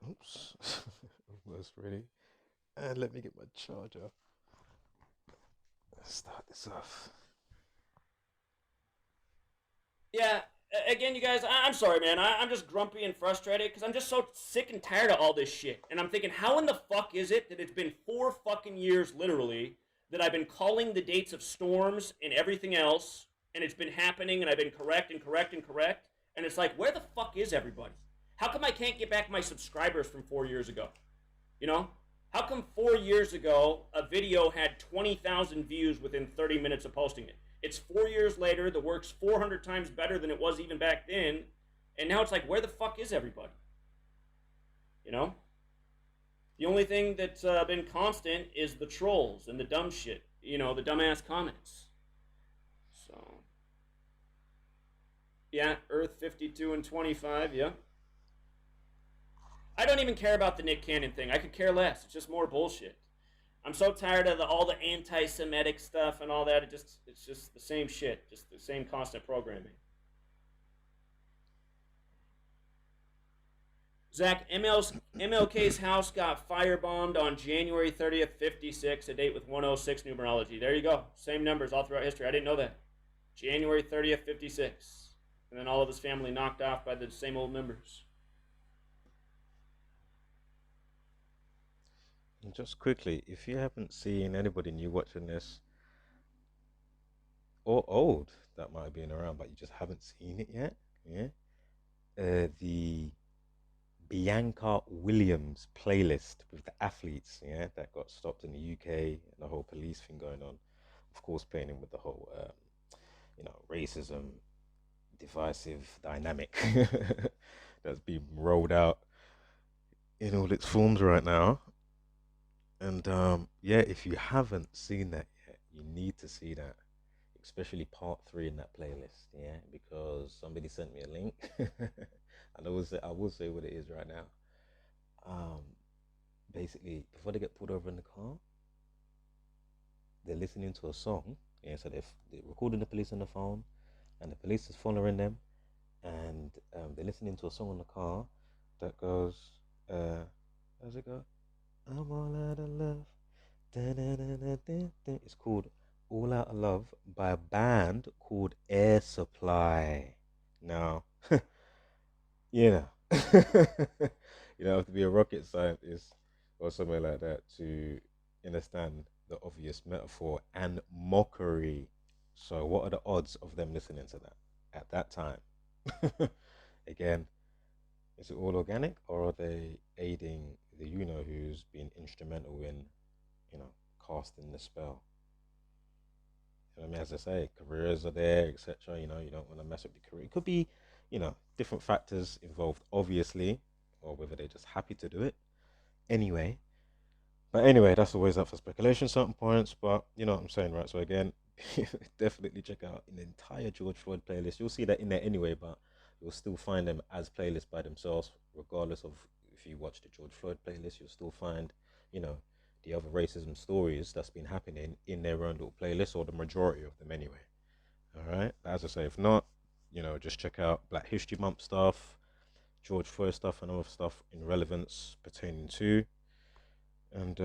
Oops, almost ready. And let me get my charger. Let's start this off. Yeah, again, you guys, I'm sorry, man. I'm just grumpy and frustrated because I'm just so sick and tired of all this shit. And I'm thinking, how in the fuck is it that it's been 4 fucking years, literally, that I've been calling the dates of storms and everything else, and it's been happening, and I've been correct and correct and correct, and it's like, where the fuck is everybody? How come I can't get back my subscribers from 4 years ago? You know? How come 4 years ago a video had 20,000 views within 30 minutes of posting it? It's 4 years later, the work's 400 times better than it was even back then, and now it's like, where the fuck is everybody? You know? The only thing that's been constant is the trolls and the dumb shit, the dumbass comments. So, yeah, Earth 52 and 25, yeah. I don't even care about the Nick Cannon thing. I could care less. It's just more bullshit. I'm so tired of all the anti-Semitic stuff and all that. It's just the same shit, just the same constant programming. Zach, MLK's house got firebombed on January 30th, 56, a date with 106 numerology. There you go. Same numbers all throughout history. I didn't know that. January 30th, 56. And then all of his family knocked off by the same old numbers. And just quickly, if you haven't seen anybody new watching this, or old that might have been around, but you just haven't seen it yet, yeah, the Bianca Williams playlist with the athletes, yeah, that got stopped in the UK and the whole police thing going on. Of course, playing in with the whole, racism, divisive dynamic that's being rolled out in all its forms right now. And yeah, if you haven't seen that yet, you need to see that, especially part three in that playlist. Yeah, because somebody sent me a link, and I will say what it is right now. Um, Basically, before they get pulled over in the car, they're listening to a song. Yeah, so they're recording the police on the phone, and the police is following them, and they're listening to a song in the car that goes, how's it go? I'm all out of love. Da-da-da-da-da-da. It's called All Out of Love by a band called Air Supply. Now, you know, you don't have to be a rocket scientist or something like that to understand the obvious metaphor and mockery. So, what are the odds of them listening to that at that time? Again, is it all organic, or are they aiding the who's been instrumental in, you know, casting the spell? I mean, as I say, careers are there, etc. You don't want to mess up your career. It could be, different factors involved, obviously, or whether they're just happy to do it. Anyway, but anyway, that's always up for speculation, certain points. But you know what I'm saying, right? So again, definitely check out an entire George Floyd playlist. You'll see that in there anyway, but you'll still find them as playlists by themselves, regardless of if you watch the George Floyd playlist. You'll still find, you know, the other racism stories that's been happening in their own little playlist, or the majority of them anyway. All right. As I say, if not, just check out Black History Month stuff, George Floyd stuff, and other stuff in relevance pertaining to, and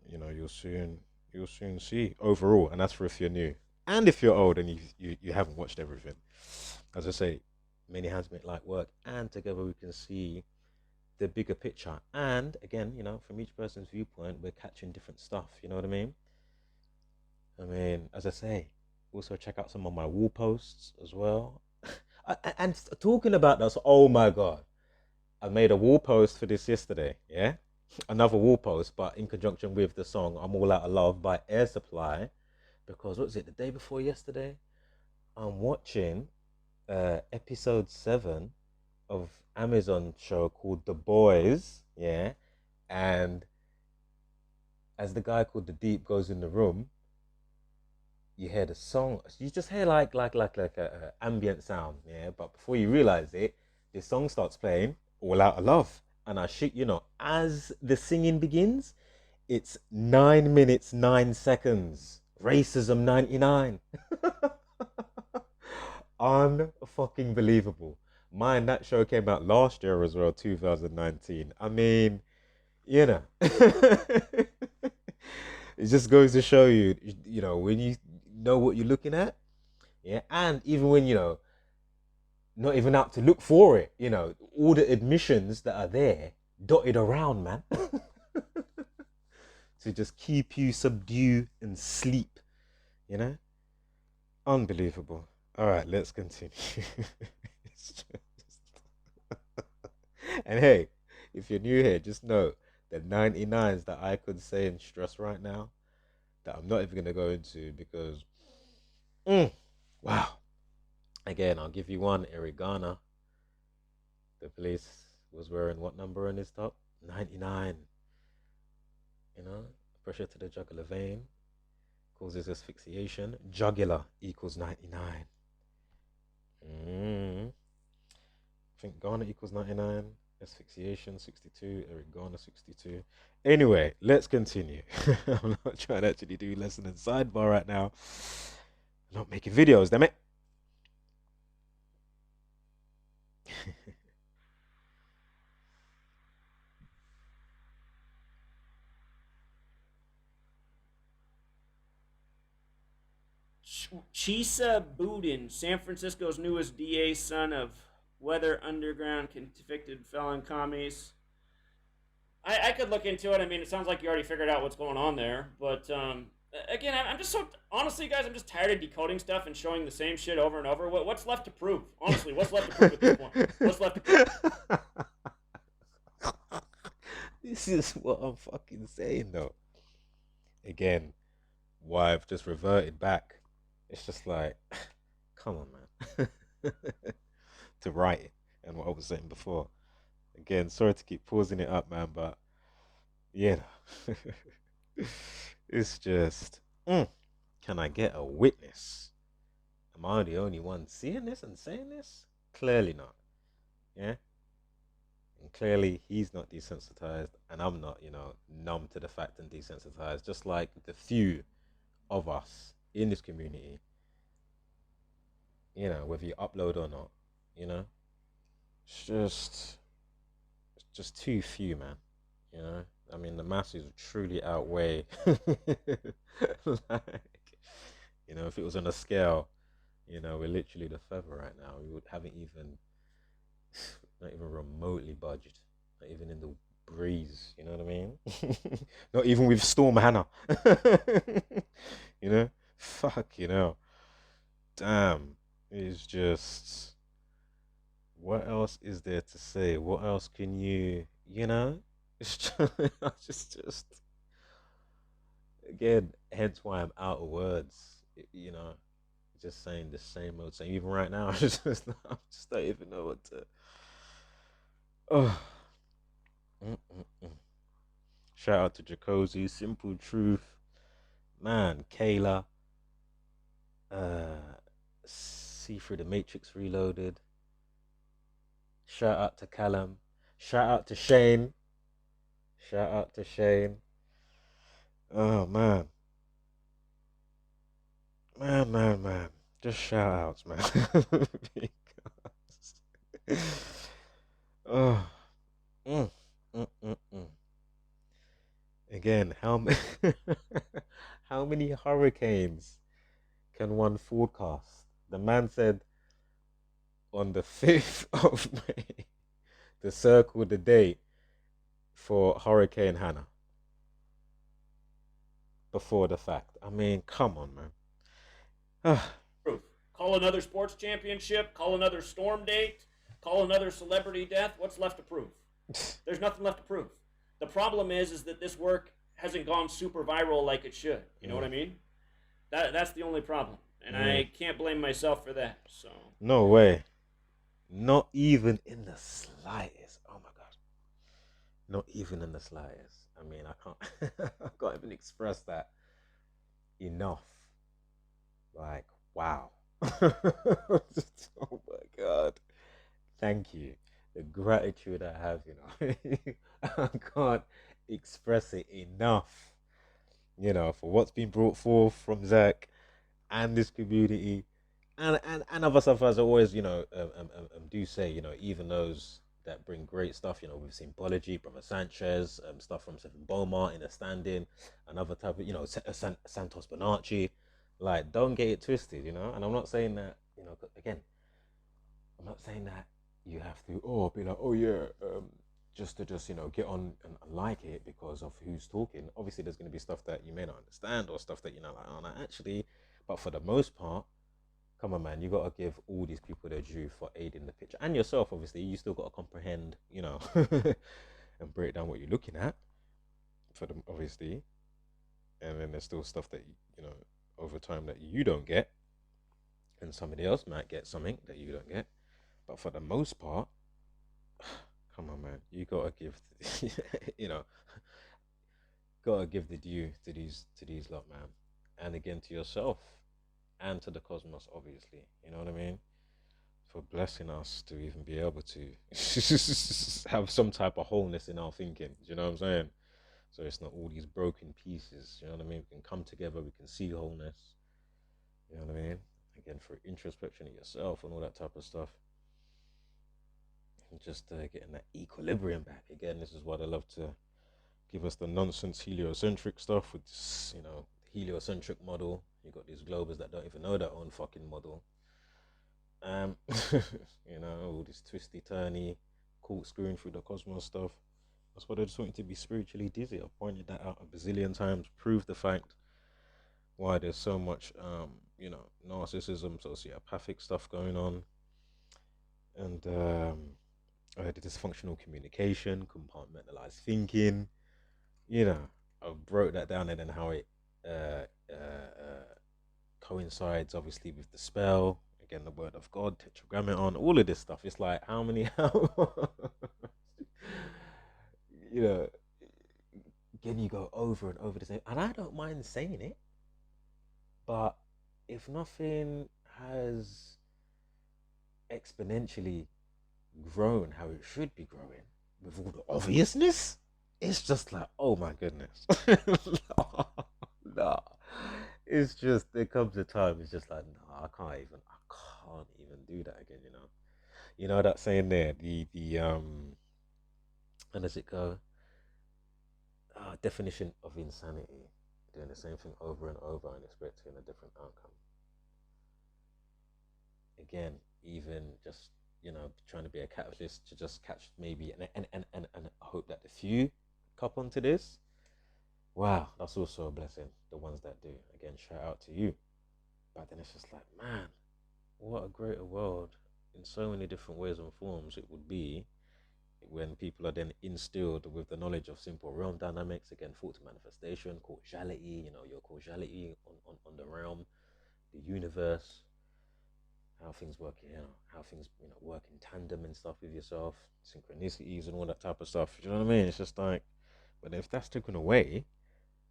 you'll soon see overall. And that's for if you're new, and if you're old and you haven't watched everything. As I say, many hands make light work, and together we can see the bigger picture. And again, from each person's viewpoint, we're catching different stuff. You know what I mean? I mean, as I say, also check out some of my wall posts as well. And talking about this, oh my god, I made a wall post for this yesterday. Yeah, another wall post, but in conjunction with the song "I'm All Out of Love" by Air Supply, because what was it, the day before yesterday? I'm watching episode 7 of Amazon show called The Boys. Yeah, and as the guy called the Deep goes in the room, you hear the song. You just hear like a ambient sound, yeah. But before you realize it, the song starts playing, "All Out of Love," and I shit you not, as the singing begins, it's 9 minutes 9 seconds. Racism 99. Unfucking believable. Mind that show came out last year as well, 2019. I mean, you know, it just goes to show you, when you know what you're looking at, yeah, and even when not even out to look for it, all the admissions that are there dotted around, man, to just keep you subdue and sleep, you know, unbelievable. All right, let's continue. And hey, if you're new here, just know the 99s that I could say and stress right now that I'm not even going to go into because, mm, wow. Again, I'll give you one. Eric Garner, the police was wearing what number on his top? 99. You know, pressure to the jugular vein causes asphyxiation. Jugular equals 99. I think Garner equals 99. Asphyxiation 62. Eric Garner 62. Anyway, let's continue. I'm not trying to actually do lesson and sidebar right now. I'm not making videos, damn it. Chisa Boudin, San Francisco's newest DA, son of Weather Underground convicted felon commies. I could look into it. I mean, it sounds like you already figured out what's going on there. But again, I'm just so honestly, guys, I'm just tired of decoding stuff and showing the same shit over and over. What's left to prove? Honestly, what's left to prove at this point? What's left to prove? This is what I'm fucking saying, though. Again, why I've just reverted back. It's just like, come on, man. To write it and what I was saying before. Again, sorry to keep pausing it up, man, but yeah, it's just, can I get a witness? Am I the only one seeing this and saying this? Clearly not. Yeah. And clearly he's not desensitized, and I'm not, numb to the fact and desensitized, just like the few of us in this community, whether you upload or not, you know, it's just too few, man. You know, I mean, the masses truly outweigh, like, if it was on a scale, we're literally the feather right now. We would haven't even, not even remotely budged, not even in the breeze. You know what I mean? Not even with Storm Hanna. you know, fuck, damn. It's just, what else is there to say? What else can It's just again, hence why I'm out of words. Just saying the same old same. Even right now, I just don't even know what to. Oh, mm-mm-mm. Shout out to Jacozzi, Simple Truth, man, Kayla, See Through the Matrix Reloaded. Shout out to Callum. Shout out to Shane. Shout out to Shane. Oh man, man. Just shout outs, man. Because, oh, mm, mm. Again, how many hurricanes can one forecast? The man said on the 5th of May to circle the date for Hurricane Hanna before the fact. I mean, come on, man. Proof. Call another sports championship. Call another storm date. Call another celebrity death. What's left to prove? There's nothing left to prove. The problem is that this work hasn't gone super viral like it should. You know what I mean? That's the only problem, and I can't blame myself for that. So No way. Not even in the slightest. Oh my god. Not even in the slightest. I mean, I can't I can't even express that enough. Like, wow. Oh my god. Thank you. The gratitude I have, I can't express it enough, for what's been brought forth from Zach and this community. and other stuff as always, do say, even those that bring great stuff, we've seen Bology, Brother Sanchez, stuff from Seven Bomar in a stand-in, another type of, Santos Bonacci. Like, don't get it twisted, And I'm not saying that, again, I'm not saying that you have to, be like, oh yeah, just to just, get on and like it because of who's talking. Obviously, there's going to be stuff that you may not understand or stuff that you're not like, oh, no, actually, but for the most part, come on, man, you got to give all these people their due for aiding the picture. And yourself, obviously, you still got to comprehend, and break down what you're looking at for them, obviously. And then there's still stuff that, over time that you don't get. And somebody else might get something that you don't get. But for the most part, come on, man, you got to give, you know, got to give the due to these lot, man. And again, to yourself and to the cosmos, obviously. You know what I mean? For blessing us to even be able to have some type of wholeness in our thinking. Do you know what I'm saying? So it's not all these broken pieces. You know what I mean? We can come together, we can see wholeness. You know what I mean? Again, for introspection of yourself and all that type of stuff. And just getting that equilibrium back. Again, this is what I love to give us the nonsense heliocentric stuff with this, heliocentric model. You got these globers that don't even know their own fucking model. Um, all this twisty turny, corkscrewing through the cosmos stuff. That's why I just want you to be spiritually dizzy. I've pointed that out a bazillion times, proved the fact why there's so much, narcissism, sociopathic stuff going on, and the dysfunctional communication, compartmentalized thinking. I broke that down and then how it uh, coincides obviously with the spell. Again, the word of God, tetragrammaton, all of this stuff. It's like how many, you know, again, you go over and over the same. And I don't mind saying it, but if nothing has exponentially grown how it should be growing with all the obviousness, it's just like, oh my goodness. Nah. It's just there comes a time it's just like, no, I can't even do that again, you know. You know that saying there, the how does it go? Definition of insanity. Doing the same thing over and over and expecting a different outcome. Again, even just trying to be a catalyst to just catch maybe and hope that the few cop onto this. Wow, that's also a blessing. The ones that do. Again, shout out to you. But then it's just like, man, what a greater world in so many different ways and forms it would be when people are then instilled with the knowledge of simple realm dynamics, again, thought to manifestation, causality, your causality on the realm, the universe, how things work, how things, work in tandem and stuff with yourself, synchronicities and all that type of stuff. You know what I mean? It's just like, but if that's taken away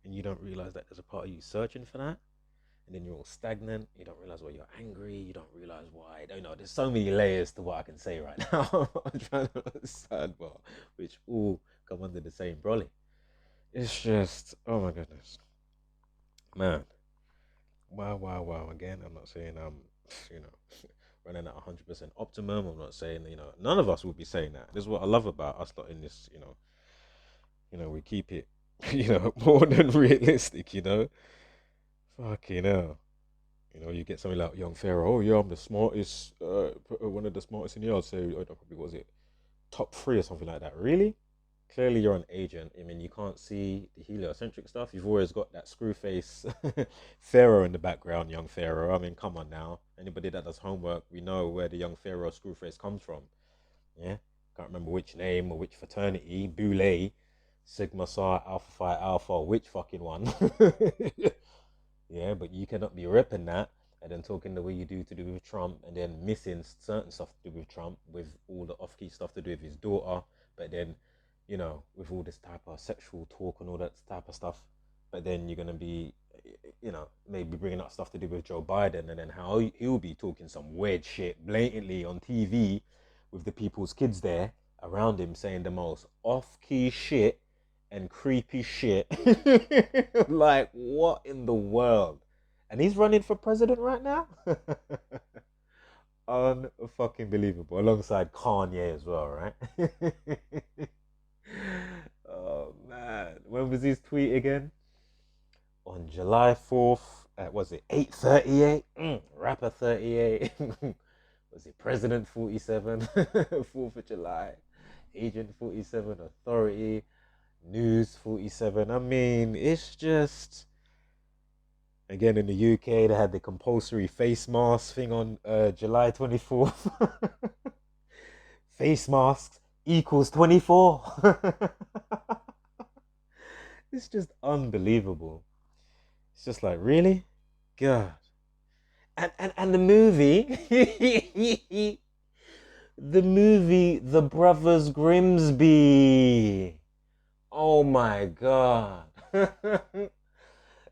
and you don't realize that there's a part of you searching for that, and then you're all stagnant, you don't realize why you're angry, you don't realize why, there's so many layers to what I can say right now. I'm trying to understand, but which all come under the same brolly. It's just, oh my goodness, man. Wow, wow, wow. Again, I'm not saying I'm, you know, running at 100% optimum. I'm not saying, none of us will be saying that. This is what I love about us lot in this, we keep it, more than realistic, Fucking hell. You get something like young Pharaoh. Oh yeah, I'm the smartest, one of the smartest in the yard. So I don't know, probably was it top three or something like that. Really? Clearly, you're an agent. I mean, you can't see the heliocentric stuff. You've always got that screw face Pharaoh in the background, young Pharaoh. I mean, come on now. Anybody that does homework, we know where the young Pharaoh screw face comes from. Yeah, can't remember which name or which fraternity. Boule, Sigma Psi, Alpha Phi Alpha, which fucking one? Yeah, but you cannot be repping that and then talking the way you do to do with Trump and then missing certain stuff to do with Trump with all the off key stuff to do with his daughter, but then, with all this type of sexual talk and all that type of stuff, but then you're going to be, maybe bringing up stuff to do with Joe Biden and then how he'll be talking some weird shit blatantly on TV with the people's kids there around him saying the most off key shit and creepy shit. Like, what in the world? and he's running for president right now. Unfucking believable, alongside Kanye as well, right? Oh man, when was his tweet again? On July 4th, was it 8:38? Rapper 38. Was it President 47? 4th of July. Agent 47, Authority, News 47. I mean, it's just, again, in the UK, they had the compulsory face mask thing on July 24th. Face masks equals 24. It's just unbelievable. It's just like, really? God. And the movie, the movie, The Brothers Grimsby. Oh my God.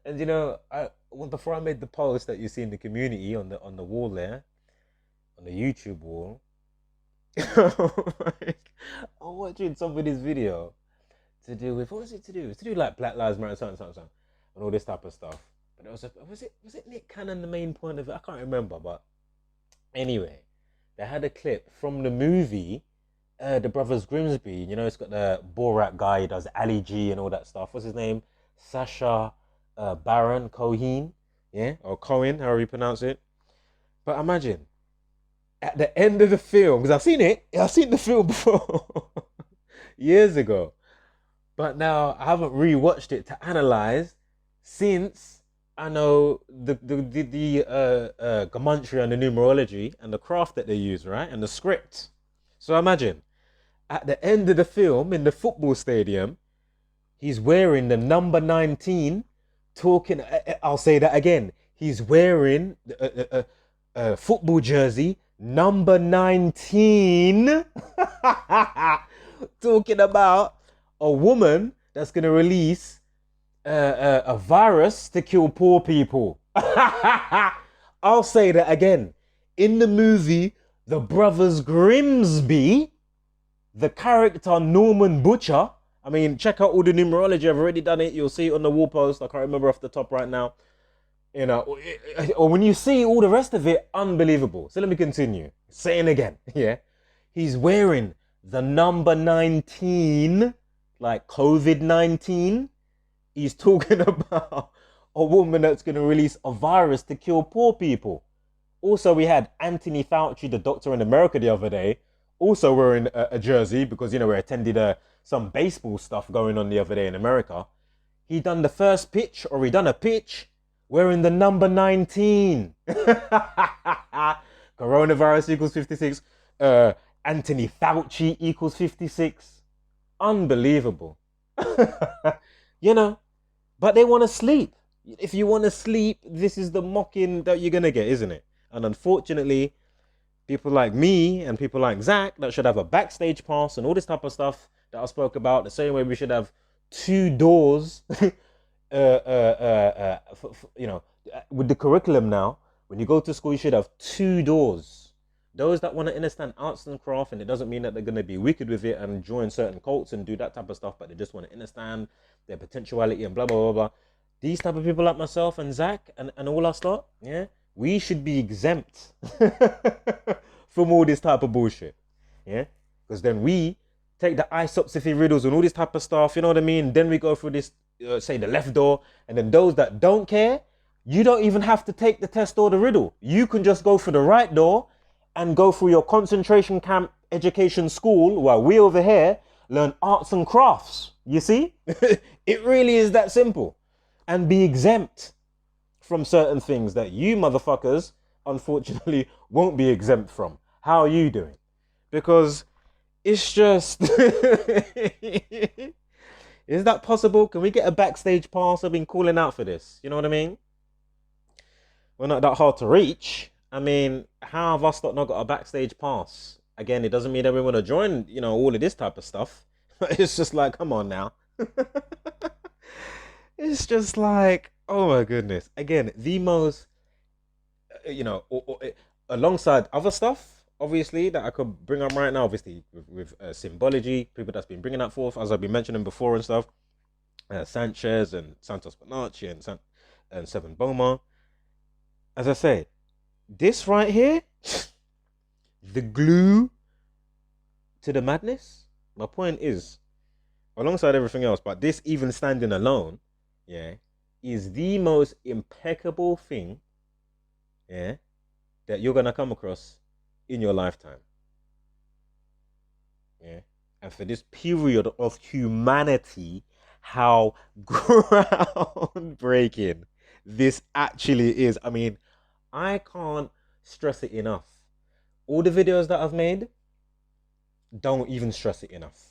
And before I made the post that you see in the community on the wall there, on the YouTube wall, I'm watching somebody's video to do with, what was it to do? It's to do like Black Lives Matter, something, and all this type of stuff. But was it Nick Cannon the main point of it? I can't remember, but anyway, they had a clip from the movie, The Brothers Grimsby. It's got the Borat guy, he does Ali G and all that stuff. What's his name? Sasha Baron Cohen, yeah, or Cohen, however you pronounce it. But imagine at the end of the film, because I've seen the film before years ago, but now I haven't rewatched it to analyze since I know the Gematria and the numerology and the craft that they use, right, and the script. So imagine at the end of the film in the football stadium, he's wearing the number 19. Talking, I'll say that again. He's wearing a football jersey number 19. Talking about a woman that's going to release a virus to kill poor people. I'll say that again. In the movie The Brothers Grimsby, the character Norman Butcher, I mean, check out all the numerology. I've already done it. You'll see it on the wall post. I can't remember off the top right now. Or when you see all the rest of it, unbelievable. So let me continue. Saying again, yeah. He's wearing the number 19, like COVID-19. He's talking about a woman that's going to release a virus to kill poor people. Also, we had Anthony Fauci, the doctor in America, the other day, also wearing a jersey because, we attended some baseball stuff going on the other day in America. He done the first pitch, or he done a pitch, wearing the number 19. Coronavirus equals 56. Anthony Fauci equals 56. Unbelievable. But they want to sleep. If you want to sleep, this is the mocking that you're going to get, isn't it? And unfortunately, people like me and people like Zach that should have a backstage pass and all this type of stuff that I spoke about, the same way we should have 2 doors, with the curriculum now, when you go to school, you should have 2 doors. Those that want to understand arts and craft, and it doesn't mean that they're going to be wicked with it and join certain cults and do that type of stuff, but they just want to understand their potentiality and blah, blah, blah, blah. These type of people like myself and Zach and all our lot, yeah, we should be exempt from all this type of bullshit, yeah? Because then we take the isopsophy riddles and all this type of stuff, you know what I mean? Then we go through this, say, the left door, and then those that don't care, you don't even have to take the test or the riddle. You can just go for the right door and go through your concentration camp education school while we over here learn arts and crafts. You see? It really is that simple. And be exempt from certain things that you motherfuckers, unfortunately, won't be exempt from. How are you doing? Because it's just... Is that possible? Can we get a backstage pass? I've been calling out for this. You know what I mean? We're not that hard to reach. I mean, how have us not got a backstage pass? Again, it doesn't mean that we want to join, all of this type of stuff. It's just like, come on now. It's just like, oh my goodness. Again, the most, alongside other stuff, obviously, that I could bring up right now, obviously, with symbology, people that's been bringing that forth, as I've been mentioning before and stuff, Sanchez and Santos Bonacci and Seven Boma. as I say, this right here, the glue to the madness. My point is, alongside everything else, but this even standing alone, yeah, is the most impeccable thing, yeah, that you're gonna come across in your lifetime. Yeah. And for this period of humanity, how groundbreaking this actually is. I mean, I can't stress it enough. All the videos that I've made, don't even stress it enough.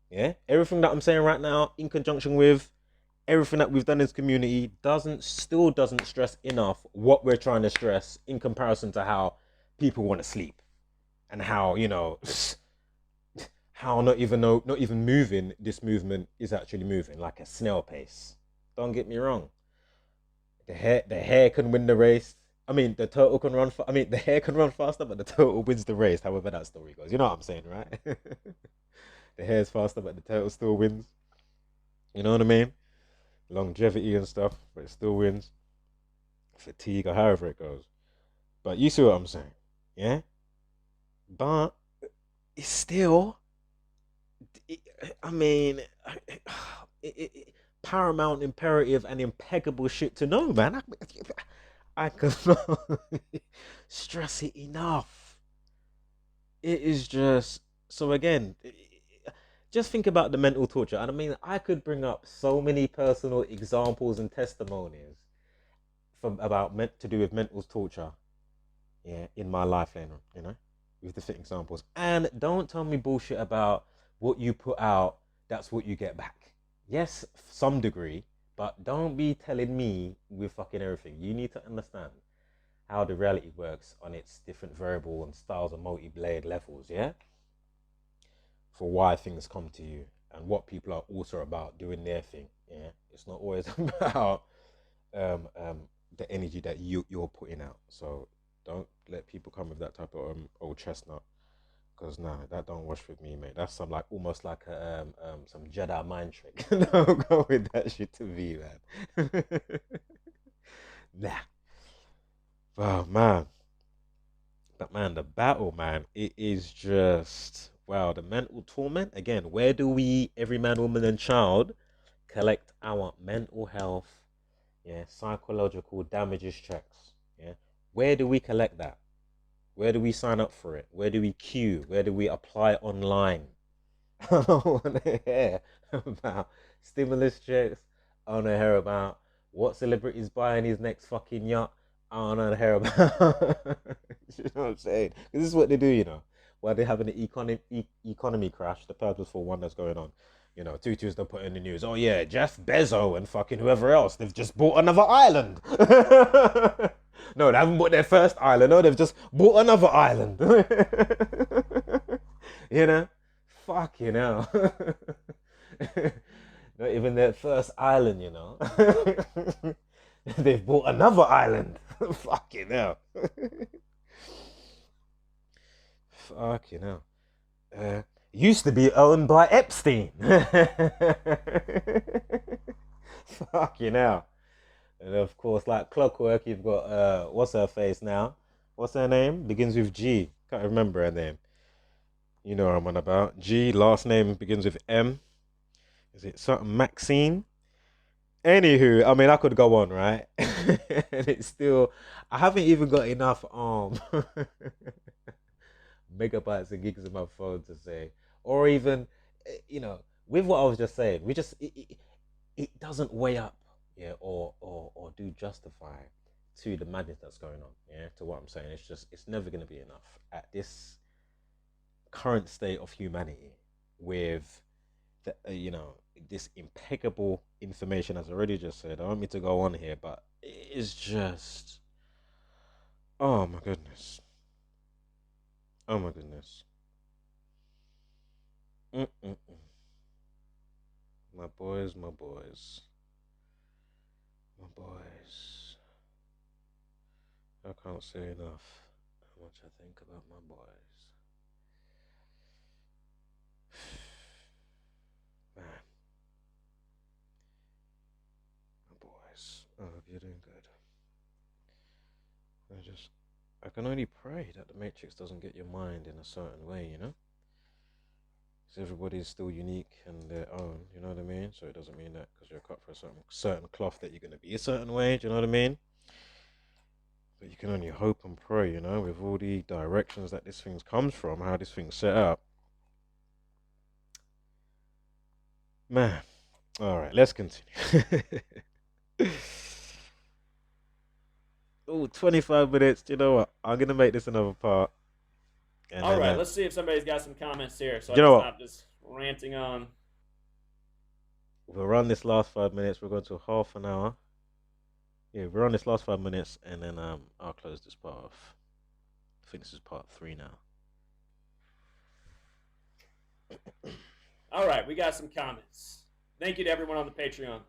Yeah. Everything that I'm saying right now, in conjunction with everything that we've done as community, doesn't stress enough what we're trying to stress in comparison to how people want to sleep and how, how not even moving, this movement is actually moving like a snail pace. Don't get me wrong. The hare can win the race. I mean, the turtle can run. I mean, the hare can run faster, but the turtle wins the race. However that story goes, you know what I'm saying, right? The hare's faster, but the turtle still wins. You know what I mean? Longevity and stuff, but it still wins. Fatigue or however it goes. But you see what I'm saying, yeah? But it's still, it, I mean, paramount, imperative, and impeccable shit to know, man. I cannot stress it enough. It is just so again. Just think about the mental torture, and I mean, I could bring up so many personal examples and testimonies from about meant to do with mental torture, yeah, in my life, with different examples. And don't tell me bullshit about what you put out, that's what you get back. Yes, some degree, but don't be telling me with fucking everything. You need to understand how the reality works on its different variable and styles and multi-blade levels, yeah? For why things come to you and what people are also about doing their thing, yeah? It's not always about um, um, the energy that you're putting out. So don't let people come with that type of old chestnut. Cause nah, that don't wash with me, mate. That's some like almost like a some Jedi mind trick. Don't go with that shit to me, man. Nah. Oh man. But man, the battle, man, it is just wow, the mental torment. Again, where do we, every man, woman, and child, collect our mental health, yeah, psychological damages checks? Yeah. Where do we collect that? Where do we sign up for it? Where do we queue? Where do we apply online? I don't want to hear about stimulus checks. I want to hear about what celebrity's buying his next fucking yacht. I want to hear about. You know what I'm saying? 'Cause this is what they do, While they're having an economy crash, the purposeful one that's going on. Tutus they'll put in the news. Oh yeah, Jeff Bezos and fucking whoever else. They've just bought another island. No, they haven't bought their first island. No, they've just bought another island. you know? Fucking hell. Not even their first island. They've bought another island. Fucking hell. Fucking hell. Used to be owned by Epstein. Fucking hell. And of course, like clockwork, you've got what's her face now? What's her name? Begins with G. Can't remember her name. You know what I'm on about. G, last name begins with M. Is it something Maxine? Anywho, I mean, I could go on, right? And it's still, I haven't even got enough megabytes and gigs in my phone to say, or even, with what I was just saying, it doesn't weigh up, yeah, or do justify to the madness that's going on, yeah, to what I'm saying. It's never going to be enough at this current state of humanity with this impeccable information, as I already just said. I don't mean to go on here, but it's just, oh my goodness, oh my goodness. Mm-mm-mm. My boys, my boys, my boys. I can't say enough how much I think about my boys. Man, my boys. I hope you're doing good. I can only pray that the Matrix doesn't get your mind in a certain way, you know? Because everybody's still unique and their own, you know what I mean? So it doesn't mean that because you're cut for a certain cloth that you're going to be a certain way, do you know what I mean? But you can only hope and pray, you know, with all the directions that this thing comes from, how this thing's set up. Man, all right, let's continue. Oh, 25 minutes. Do you know what? I'm going to make this another part. And All then, right, let's see if somebody's got some comments here, so I you can know what? stop just ranting on. We'll run this last 5 minutes. We're going to half an hour. Yeah, we're on this last 5 minutes, and then I'll close this part off. I think this is part 3 now. All right, we got some comments. Thank you to everyone on the Patreon.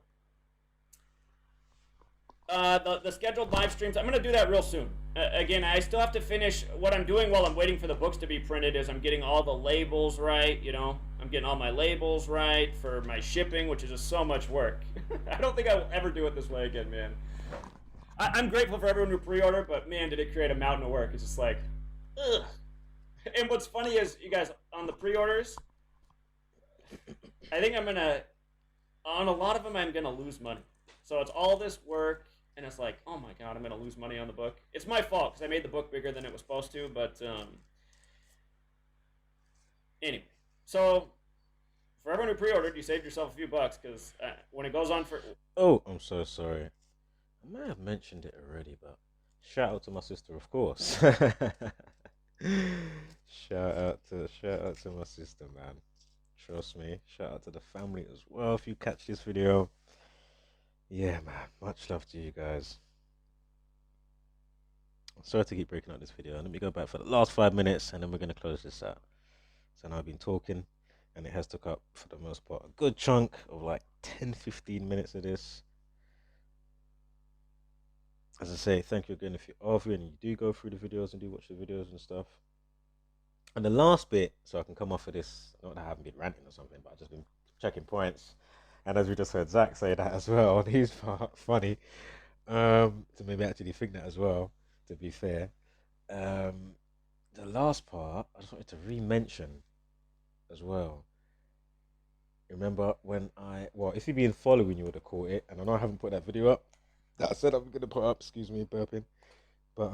The scheduled live streams, I'm going to do that real soon. Again, I still have to finish what I'm doing while I'm waiting for the books to be printed is I'm getting all the labels right, you know. I'm getting all my labels right for my shipping, which is just so much work. I don't think I will ever do it this way again, man. I'm grateful for everyone who pre-ordered, but man, did it create a mountain of work. It's just like, ugh. And what's funny is, you guys, on the pre-orders, I think I'm going to, on a lot of them, I'm going to lose money. So it's all this work, and it's like, oh my god, I'm going to lose money on the book. It's my fault, because I made the book bigger than it was supposed to, but anyway. So, for everyone who pre-ordered, you saved yourself a few bucks, because when it goes on for... Oh, I'm so sorry. I might have mentioned it already, but shout out to my sister, of course. Shout out to my sister, man. Trust me. Shout out to the family as well. If you catch this video, yeah, man. Much love to you guys. Sorry to keep breaking up this video. Let me go back for the last 5 minutes, and then we're gonna close this out. So now I've been talking, and it has took up for the most part a good chunk of like 10-15 minutes of this. As I say, thank you again if you are viewing and you do go through the videos and do watch the videos and stuff. And the last bit, so I can come off of this, not that I haven't been ranting or something, but I've just been checking points. And as we just heard Zach say that as well, he's funny to maybe actually think that as well, to be fair. Um, the last part, I just wanted to re-mention as well. Remember when well, if you've been following, you would have caught it. And I know I haven't put that video up that I said I'm going to put up, excuse me, burping. But,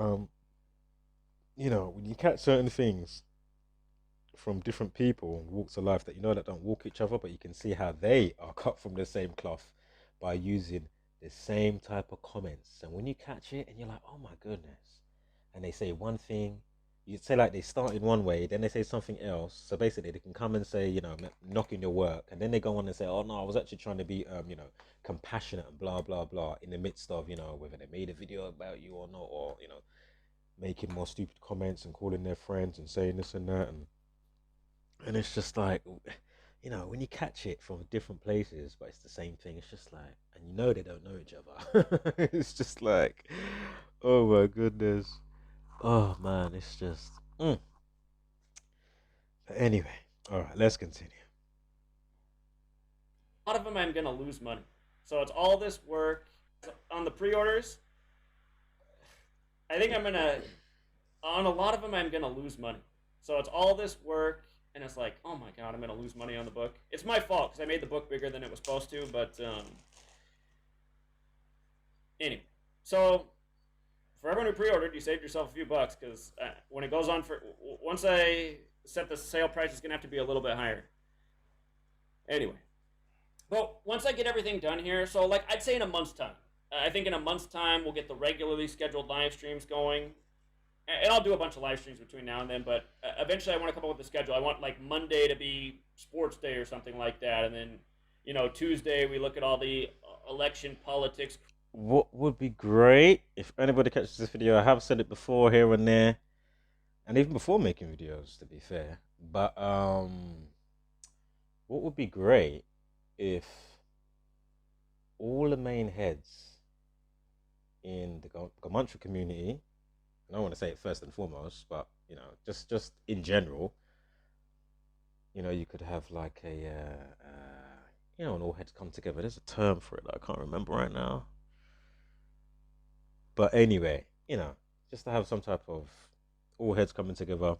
you know, when you catch certain things from different people and walks of life that you know that don't walk each other, but you can see how they are cut from the same cloth by using the same type of comments. And when you catch it and you're like, oh my goodness, and they say one thing, you say like they started one way, then they say something else. So basically, they can come and say, you know, knocking your work, and then they go on and say, oh no, I was actually trying to be, you know, compassionate and blah blah blah, in the midst of, you know, whether they made a video about you or not, or you know, making more stupid comments and calling their friends and saying this and that, and it's just like, you know, when you catch it from different places, but it's the same thing. It's just like, and you know they don't know each other. It's just like, oh my goodness. Oh man, it's just. But anyway, all right, let's continue. A lot of them I'm going to lose money. So it's all this work. On the pre-orders, I think I'm going to, on a lot of them, I'm going to lose money. So it's all this work, and it's like, oh my god, I'm going to lose money on the book. It's my fault, because I made the book bigger than it was supposed to, but anyway. So, for everyone who pre-ordered, you saved yourself a few bucks, because when it goes on for, once I set the sale price, it's going to have to be a little bit higher. Anyway. Well, once I get everything done here, so like I'd say in a month's time. I think in a month's time we'll get the regularly scheduled live streams going. And I'll do a bunch of live streams between now and then, but eventually I want to come up with a schedule. I want like Monday to be sports day or something like that, and then, you know, Tuesday we look at all the election politics. What would be great if anybody catches this video? I have said it before here and there, and even before making videos, to be fair. But what would be great if all the main heads in the Gematria community, I don't want to say it first and foremost, but you know, just in general, you know, you could have like a, you know, when all heads come together. There's a term for it that I can't remember right now. But anyway, you know, just to have some type of all heads coming together,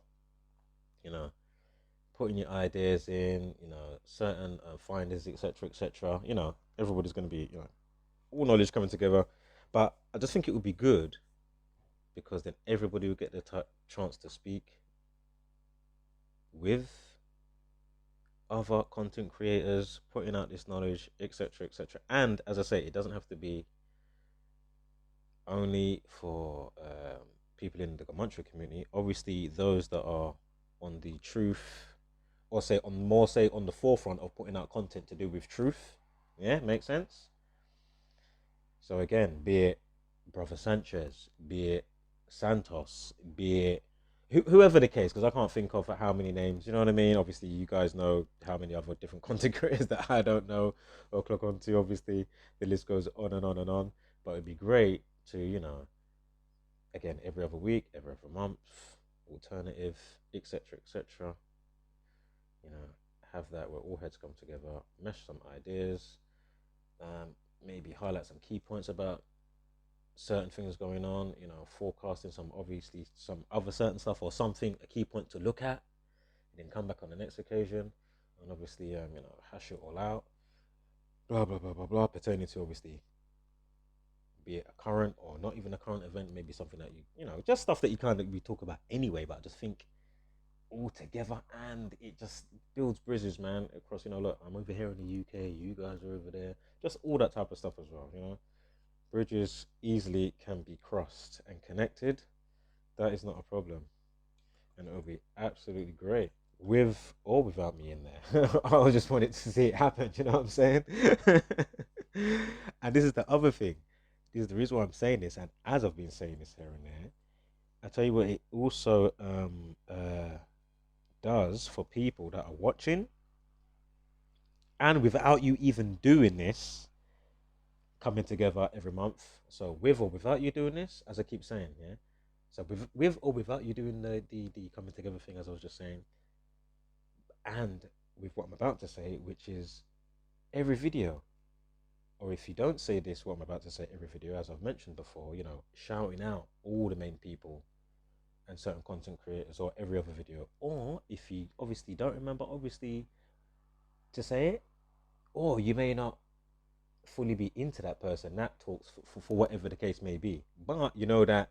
you know, putting your ideas in, certain findings, etc., etc. Everybody's going to be, all knowledge coming together. But I just think it would be good because then everybody will get the chance to speak with other content creators, putting out this knowledge, etc., etc. And as I say, it doesn't have to be only for people in the Gematria community. Obviously, those that are on the truth, or say on the forefront of putting out content to do with truth. Yeah, makes sense. So again, be it Brother Sanchez, be it Santos, be it whoever the case, because I can't think of how many names. You know what I mean? Obviously, you guys know how many other different content creators that I don't know or clock onto. Obviously, the list goes on and on and on. But it'd be great to, again, every other week, every other month, alternative, etc., etc. You know, have that where all heads come together, mesh some ideas, um, maybe highlight some key points about certain things going on, forecasting some obviously some other certain stuff or something, a key point to look at, and then come back on the next occasion and obviously hash it all out. Blah blah blah blah blah pertaining to obviously be it a current or not even a current event, maybe something that just stuff that you kind of we talk about anyway, but I just think all together and it just builds bridges, man, across, look, I'm over here in the UK, you guys are over there, just all that type of stuff as well. Bridges easily can be crossed and connected. That is not a problem. And it'll be absolutely great. With or without me in there. I just wanted to see it happen, you know what I'm saying? And this is the other thing. This is the reason why I'm saying this, and as I've been saying this here and there, I tell you what it also does for people that are watching, and without you even doing this, coming together every month. So with or without you doing this, as I keep saying, yeah. So with or without you doing the coming together thing, as I was just saying, and with what I'm about to say, which is every video, or if you don't say this, what I'm about to say, every video, as I've mentioned before, shouting out all the main people and certain content creators, or every other video, or if you obviously don't remember, obviously to say it, or you may not fully be into that person that talks for whatever the case may be, but you know that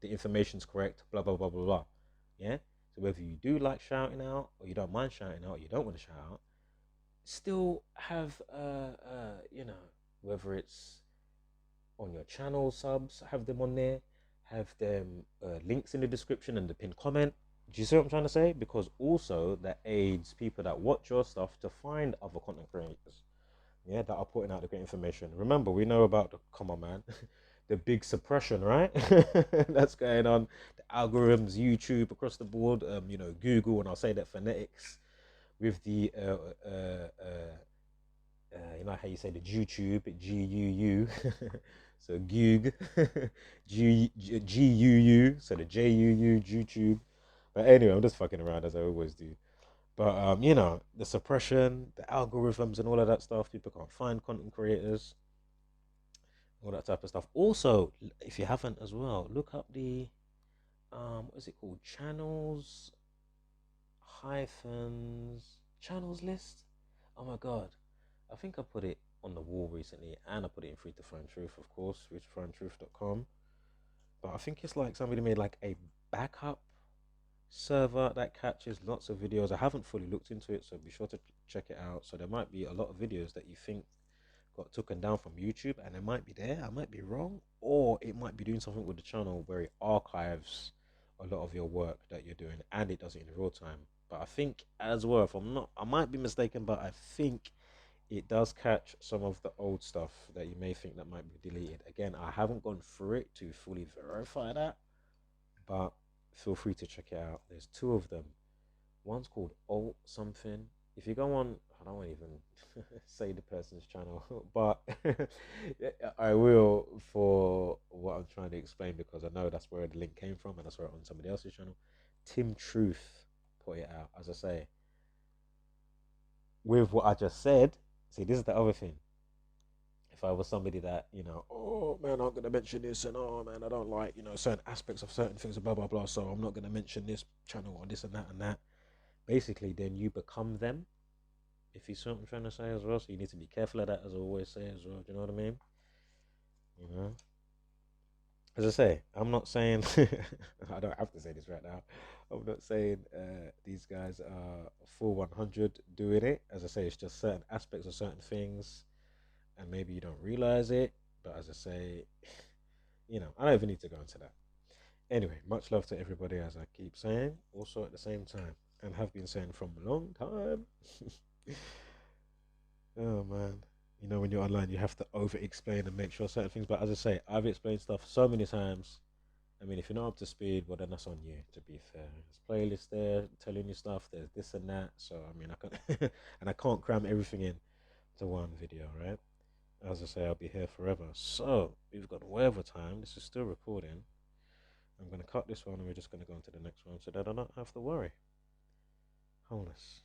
the information's correct, blah blah blah blah blah. Yeah. So whether you do like shouting out or you don't mind shouting out, or you don't want to shout out, still have whether it's on your channel subs, have them on there, have them links in the description and the pinned comment. Do you see what I'm trying to say? Because also that aids people that watch your stuff to find other content creators, yeah, that are putting out the great information. Remember, we know about the come on, man, the big suppression, right? That's going on. The algorithms, YouTube across the board, Google, and I'll say that phonetics with the you know how you say the YouTube, GUU, so Goog, GUU, so the JUU, YouTube. But anyway, I'm just fucking around as I always do. But the suppression, the algorithms, and all of that stuff. People can't find content creators, all that type of stuff. Also, if you haven't as well, look up the what is it called? Channels list. Oh my god, I think I put it on the wall recently, and I put it in Free to Find Truth, of course, freetofindtruth.com. But I think it's like somebody made like a backup server that catches lots of videos. I haven't fully looked into it, so be sure to check it out. So there might be a lot of videos that you think got taken down from YouTube, and it might be there. I might be wrong, or it might be doing something with the channel where it archives a lot of your work that you're doing, and it does it in real time. But I think as well, if I'm not, I might be mistaken, but I think it does catch some of the old stuff that you may think that might be deleted. Again, I haven't gone through it to fully verify that, but feel free to check it out. There's two of them. One's called Alt something. If you go on, I don't want to even say the person's channel, but I will for what I'm trying to explain because I know that's where the link came from and that's where on somebody else's channel. Tim Truth put it out. As I say, with what I just said, see, this is the other thing. If I was somebody that, oh man, I'm gonna mention this, and oh man, I don't like, certain aspects of certain things, and blah blah blah. So I'm not gonna mention this channel or this and that and that. Basically, then you become them. If you see what I'm trying to say as well, so you need to be careful of that, as I always say as well. Do you know what I mean? You know, as I say, I'm not saying I don't have to say this right now. I'm not saying these guys are full 100 doing it. As I say, it's just certain aspects of certain things, and maybe you don't realize it. But as I say, I don't even need to go into that. Anyway, much love to everybody, as I keep saying. Also at the same time, and have been saying from a long time. Oh man. When you're online, you have to over explain and make sure certain things. But as I say, I've explained stuff so many times. I mean, if you're not up to speed, well, then that's on you, to be fair. There's playlists there telling you stuff, there's this and that. So, I mean, I can't, and I can't cram everything in to one video, right? As I say, I'll be here forever. So, we've got way over time. This is still recording. I'm going to cut this one and we're just going to go on to the next one so that I don't have to worry. Wholeness.